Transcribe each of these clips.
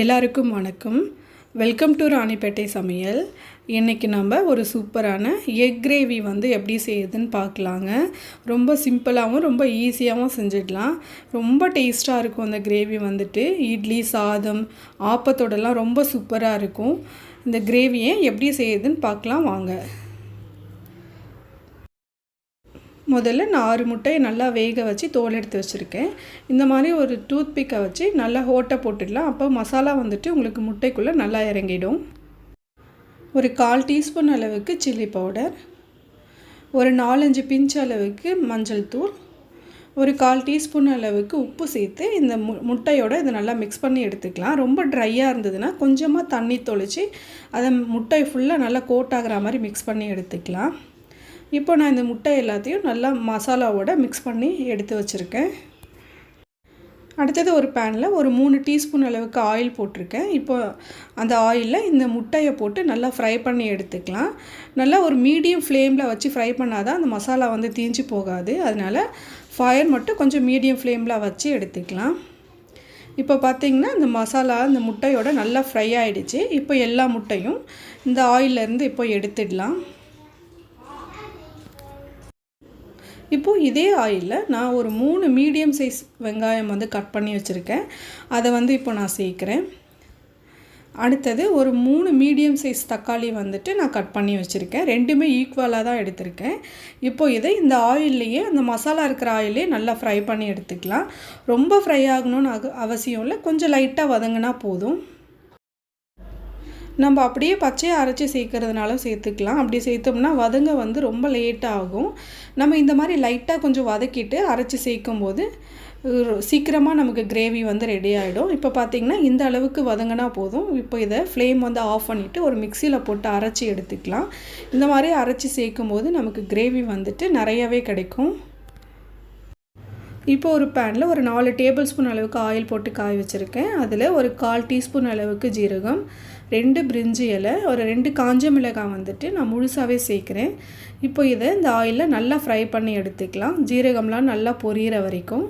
எல்லாருக்கும் வணக்கம். Welcome to Ranipet சமையல். இன்றைக்கி நம்ம ஒரு சூப்பரான எக் கிரேவி எப்படி செய்யுதுன்னு பார்க்கலாங்க. ரொம்ப சிம்பிளாகவும் ரொம்ப ஈஸியாகவும் செஞ்சிடலாம். ரொம்ப டேஸ்ட்டாக இருக்கும். அந்த கிரேவி இட்லி, சாதம், ஆப்பத்தோடலாம் ரொம்ப சூப்பராக இருக்கும். இந்த கிரேவியை எப்படி செய்யுதுன்னு பார்க்கலாம் வாங்க. முதல்ல நான் 6 முட்டையை நல்லா வேக வச்சு தோல் எடுத்து வச்சுருக்கேன். இந்த மாதிரி ஒரு டூத் பிக்கை வச்சு நல்லா ஓட்டை போட்டுடலாம். அப்போ மசாலா உங்களுக்கு முட்டைக்குள்ளே நல்லா இறங்கிடும். ஒரு 1/4 டீஸ்பூன் அளவுக்கு சில்லி பவுடர், ஒரு 4-5 பிஞ்ச் அளவுக்கு மஞ்சள் தூள், ஒரு 1/4 டீஸ்பூன் அளவுக்கு உப்பு சேர்த்து இந்த முட்டையோடு இதை நல்லா மிக்ஸ் பண்ணி எடுத்துக்கலாம். ரொம்ப ட்ரையாக இருந்ததுன்னா கொஞ்சமாக தண்ணி தொளிச்சு அதை முட்டை ஃபுல்லாக நல்லா கோட் ஆகிற மாதிரி மிக்ஸ் பண்ணி எடுத்துக்கலாம். இப்போ நான் இந்த முட்டை எல்லாத்தையும் நல்லா மசாலாவோட மிக்ஸ் பண்ணி எடுத்து வச்சுருக்கேன். அடுத்தது ஒரு பேனில் ஒரு 3 டீஸ்பூன் அளவுக்கு ஆயில் போட்டிருக்கேன். இப்போ அந்த ஆயிலில் இந்த முட்டையை போட்டு நல்லா ஃப்ரை பண்ணி எடுத்துக்கலாம். நல்லா ஒரு மீடியம் ஃப்ளேமில் வச்சு ஃப்ரை பண்ணால் தான் அந்த மசாலா தீஞ்சு போகாது. அதனால் ஃபயர் மட்டும் கொஞ்சம் மீடியம் ஃப்ளேமில் வச்சு எடுத்துக்கலாம். இப்போ பார்த்திங்கன்னா இந்த மசாலா இந்த முட்டையோட நல்லா ஃப்ரை ஆகிடுச்சு. இப்போ எல்லா முட்டையும் இந்த ஆயிலேருந்து இப்போ எடுத்துடலாம். இப்போது இதே ஆயிலில் நான் ஒரு 3 மீடியம் சைஸ் வெங்காயம் கட் பண்ணி வச்சுருக்கேன். அதை இப்போ நான் சேர்க்குறேன். அடுத்தது ஒரு 3 மீடியம் சைஸ் தக்காளி நான் கட் பண்ணி வச்சுருக்கேன். ரெண்டுமே ஈக்குவலாக தான் எடுத்திருக்கேன். இப்போது இதை இந்த ஆயில்லையே அந்த மசாலா இருக்கிற ஆயிலே நல்லா ஃப்ரை பண்ணி எடுத்துக்கலாம். ரொம்ப ஃப்ரை ஆகணும்னு அவசியம் இல்லை, கொஞ்சம் லைட்டாக வதங்கினா போதும். நம்ம அப்படியே பச்சையாக அரைச்சி சேர்க்கறதுனாலும் சேர்த்துக்கலாம். அப்படி சேர்த்தோம்னா வதங்க ரொம்ப லேட்டாக ஆகும். நம்ம இந்த மாதிரி லைட்டாக கொஞ்சம் வதக்கிட்டு அரைச்சி சேர்க்கும் போது சீக்கிரமாக நமக்கு கிரேவி ரெடி ஆகிடும். இப்போ பார்த்திங்கன்னா இந்த அளவுக்கு வதங்கினா போதும். இப்போ இதை ஃப்ளேம் ஆஃப் பண்ணிவிட்டு ஒரு மிக்சியில் போட்டு அரைச்சி எடுத்துக்கலாம். இந்த மாதிரி அரைச்சி சேர்க்கும் போது நமக்கு கிரேவி நிறையவே கிடைக்கும். இப்போ ஒரு பேனில் ஒரு 4 டேபிள் ஸ்பூன் அளவுக்கு ஆயில் போட்டு காய வச்சுருக்கேன். அதில் ஒரு 1/4 டீஸ்பூன் அளவுக்கு ஜீரகம், 2 பிரிஞ்சி இலை, ஒரு 2 காஞ்ச மிளகாய் நான் முழுசாகவே சேர்க்குறேன். இப்போ இதை இந்த ஆயிலில் நல்லா ஃப்ரை பண்ணி எடுத்துக்கலாம். ஜீரகம்லாம் நல்லா பொரியிற வரைக்கும்.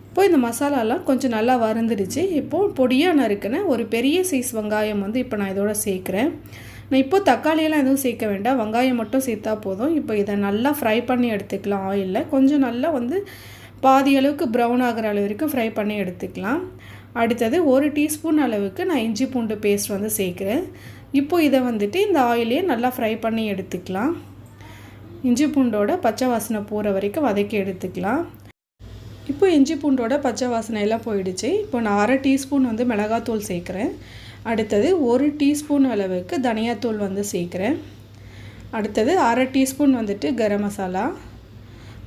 இப்போ இந்த மசாலாலாம் கொஞ்சம் நல்லா வறுந்துடுச்சு. இப்போது பொடியாக நறுக்கின ஒரு பெரிய சைஸ் வெங்காயம் இப்போ நான் இதோட சேர்க்குறேன். நான் இப்போது தக்காளியெல்லாம் எதுவும் சேர்க்க வேண்டாம், வெங்காயம் மட்டும் சேர்த்தா போதும். இப்போ இதை நல்லா ஃப்ரை பண்ணி எடுத்துக்கலாம். ஆயிலில் கொஞ்சம் நல்லா பாதி அளவுக்கு ப்ரௌன் ஆகிற அளவு வரைக்கும் ஃப்ரை பண்ணி எடுத்துக்கலாம். அடுத்தது 1 டீஸ்பூன் அளவுக்கு நான் இஞ்சி பூண்டு பேஸ்ட் சேர்க்குறேன். இப்போது இதை இந்த ஆயிலே நல்லா ஃப்ரை பண்ணி எடுத்துக்கலாம். இஞ்சி பூண்டோட பச்சை வாசனை போகிற வரைக்கும் வதக்கி எடுத்துக்கலாம். இப்போ இஞ்சி பூண்டோட பச்சை வாசனை எல்லாம் போயிடுச்சு. இப்போ நான் 1/2 டீஸ்பூன் மிளகாத்தூள் சேர்க்குறேன். அடுத்தது 1 டீஸ்பூன் அளவுக்கு தனியாத்தூள் சேர்க்குறேன். அடுத்தது 1/2 டீஸ்பூன் கரம் மசாலா,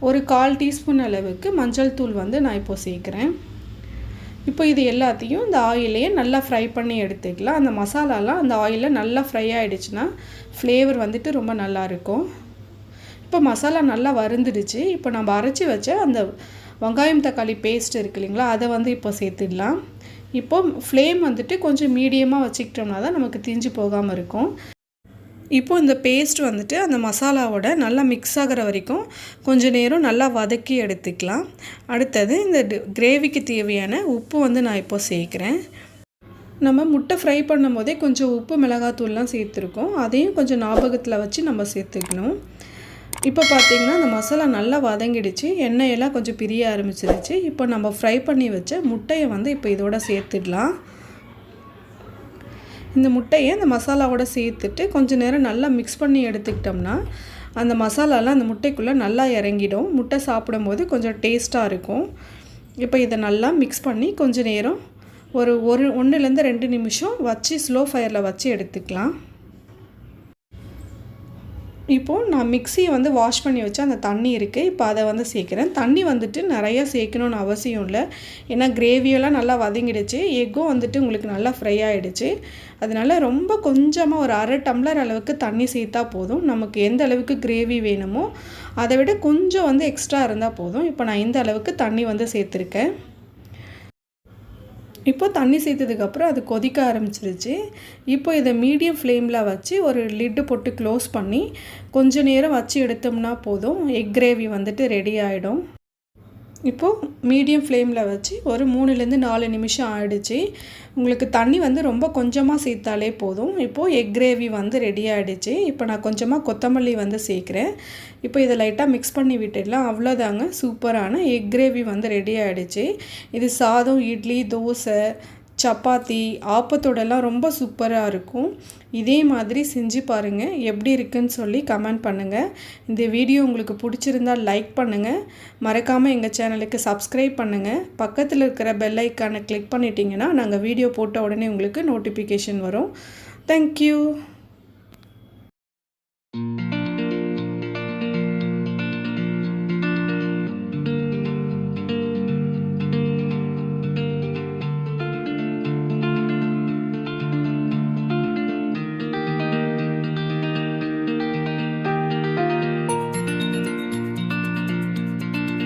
ஒரு 1/4 டீஸ்பூன் அளவுக்கு மஞ்சள் தூள் நான் இப்போது சேர்க்குறேன். இப்போ இது எல்லாத்தையும் இந்த ஆயிலையே நல்லா ஃப்ரை பண்ணி எடுத்துக்கலாம். அந்த மசாலாலாம் அந்த ஆயிலில் நல்லா ஃப்ரை ஆகிடுச்சுன்னா ஃப்ளேவர் ரொம்ப நல்லாயிருக்கும். இப்போ மசாலா நல்லா வறுந்துடுச்சு. இப்போ நம்ம அரைச்சி வச்ச அந்த வெங்காயம் தக்காளி பேஸ்ட் இருக்கு இல்லைங்களா, அதை இப்போ சேர்த்துடலாம். இப்போ ஃப்ளேம் கொஞ்சம் மீடியமாக வச்சுக்கிட்டோம்னா தான் நமக்கு தீஞ்சு போகாமல் இருக்கும். இப்போ இந்த பேஸ்ட் அந்த மசாலாவோட நல்லா மிக்ஸ் ஆகிற வரைக்கும் கொஞ்சம் நேரம் நல்லா வதக்கி எடுத்துக்கலாம். அடுத்தது இந்த கிரேவிக்கு தேவையான உப்பு நான் இப்போ சேர்க்குறேன். நம்ம முட்டை ஃப்ரை பண்ணும் போதே கொஞ்சம் உப்பு மிளகாத்தூள்லாம் சேர்த்துருக்கோம். அதையும் கொஞ்சம் ஞாபகத்தில் வச்சு நம்ம சேர்த்துக்கணும். இப்போ பார்த்திங்கன்னா அந்த மசாலா நல்லா வதங்கிடுச்சு, எண்ணெயெல்லாம் கொஞ்சம் பிரிய ஆரம்பிச்சிருச்சு. இப்போ நம்ம ஃப்ரை பண்ணி வச்ச முட்டையை இப்போ இதோட சேர்த்துடலாம். இந்த முட்டையை அந்த மசாலாவோட சேர்த்துட்டு கொஞ்சம் நேரம் நல்லா மிக்ஸ் பண்ணி எடுத்துக்கிட்டோம்னா அந்த மசாலாலாம் அந்த முட்டைக்குள்ளே நல்லா இறங்கிடும். முட்டை சாப்பிடும்போது கொஞ்சம் டேஸ்ட்டாக இருக்கும். இப்போ இதை நல்லா மிக்ஸ் பண்ணி கொஞ்சம் நேரம் ஒரு 1-2 நிமிஷம் வச்சு ஸ்லோ ஃபயரில் வச்சு எடுத்துக்கலாம். இப்போது நான் மிக்ஸியை வாஷ் பண்ணி வச்சு அந்த தண்ணி இருக்குது, இப்போ அதை சேர்க்குறேன். தண்ணி நிறையா சேர்க்கணுன்னு அவசியம் இல்லை. ஏன்னா கிரேவியெல்லாம் நல்லா வதங்கிடுச்சு, எக்கும் உங்களுக்கு நல்லா ஃப்ரை ஆகிடுச்சு. அதனால் ரொம்ப கொஞ்சமாக ஒரு 1/2 டம்ளர் அளவுக்கு தண்ணி சேர்த்தா போதும். நமக்கு எந்த அளவுக்கு கிரேவி வேணுமோ அதை விட கொஞ்சம் எக்ஸ்ட்ரா இருந்தால் போதும். இப்போ நான் இந்த அளவுக்கு தண்ணி சேர்த்துருக்கேன். இப்போ தண்ணி சேர்த்ததுக்கப்புறம் அது கொதிக்க ஆரம்பிச்சிருச்சு. இப்போ இதை மீடியம் ஃப்ளேமில் வச்சு ஒரு லிட்டு போட்டு க்ளோஸ் பண்ணி கொஞ்ச நேரம் வச்சு எடுத்தோம்னா போதும், எக் கிரேவி ரெடி ஆகிடும். இப்போது மீடியம் ஃப்ளேமில் வச்சு ஒரு 3லேருந்து 4 நிமிஷம் ஆகிடுச்சு. உங்களுக்கு தண்ணி வந்து ரொம்ப கொஞ்சமாக சேர்த்தாலே போதும். இப்போது எக் கிரேவி வந்து ரெடி ஆகிடுச்சு. இப்போ நான் கொஞ்சமாக கொத்தமல்லி வந்து சேர்க்குறேன். இப்போ இதை லைட்டாக மிக்ஸ் பண்ணி விட்டுடலாம். அவ்வளோதாங்க, சூப்பரான எக் கிரேவி வந்து ரெடி ஆகிடுச்சு. இது சாதம், இட்லி, தோசை, சப்பாத்தி, ஆப்பத்தோடலாம் ரொம்ப சூப்பராக இருக்கும். இதே மாதிரி செஞ்சு பாருங்கள். எப்படி இருக்குன்னு சொல்லி கமெண்ட் பண்ணுங்கள். இந்த வீடியோ உங்களுக்கு பிடிச்சிருந்தால் லைக் பண்ணுங்கள். மறக்காமல் எங்கள் சேனலுக்கு சப்ஸ்கிரைப் பண்ணுங்கள். பக்கத்தில் இருக்கிற பெல் ஐக்கானை கிளிக் பண்ணிட்டீங்கன்னா நாங்கள் வீடியோ போட்ட உடனே உங்களுக்கு நோட்டிஃபிகேஷன் வரும். தேங்க்யூ.